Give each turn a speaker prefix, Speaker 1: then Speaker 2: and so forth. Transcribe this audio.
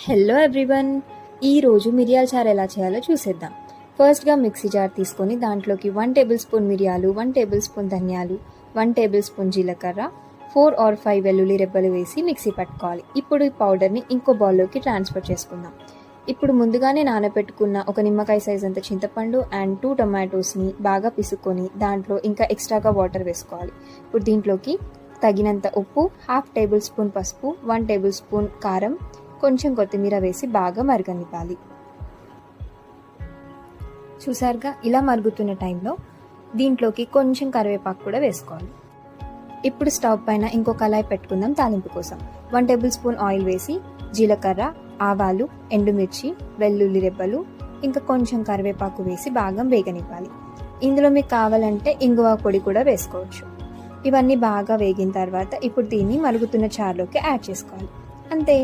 Speaker 1: Hello everyone, ఈరోజు మిరియాల చారు ఎలా చేయాలో చూసేద్దాం. ఫస్ట్గా మిక్సీ జార్ తీసుకొని దాంట్లోకి 1 టేబుల్ స్పూన్ మిరియాలు, 1 టేబుల్ స్పూన్ ధనియాలు, 1 టేబుల్ స్పూన్ జీలకర్ర, 4 or 5 వెల్లుల్లి రెబ్బలు వేసి మిక్సీ పట్టుకోవాలి. ఇప్పుడు ఈ పౌడర్ని ఇంకో బౌల్లోకి ట్రాన్స్ఫర్ చేసుకుందాం. ఇప్పుడు ముందుగానే నానబెట్టుకున్న ఒక నిమ్మకాయ సైజ్ అంత చింతపండు అండ్ 2 టొమాటోస్ని బాగా పిసుకొని దాంట్లో ఇంకా ఎక్స్ట్రాగా వాటర్ వేసుకోవాలి. ఇప్పుడు దీంట్లోకి తగినంత ఉప్పు, 1/2 టేబుల్ స్పూన్ పసుపు, 1 టేబుల్ స్పూన్ కారం, కొంచెం కొత్తిమీర వేసి బాగా మరగనివ్వాలి. చూసారుగా, ఇలా మరుగుతున్న టైంలో దీంట్లోకి కొంచెం కరివేపాకు కూడా వేసుకోవాలి. ఇప్పుడు స్టవ్ పైన ఇంకో కళాయి పెట్టుకుందాం తాలింపు కోసం. 1 టేబుల్ స్పూన్ ఆయిల్ వేసి జీలకర్ర, ఆవాలు, ఎండుమిర్చి, వెల్లుల్లి రెబ్బలు, ఇంకా కొంచెం కరివేపాకు వేసి బాగా వేగనివ్వాలి. ఇందులో మీకు కావాలంటే ఇంగువ పొడి కూడా వేసుకోవచ్చు. ఇవన్నీ బాగా వేగిన తర్వాత ఇప్పుడు దీన్ని మరుగుతున్న చారులోకి యాడ్ చేసుకోవాలి. అంతే.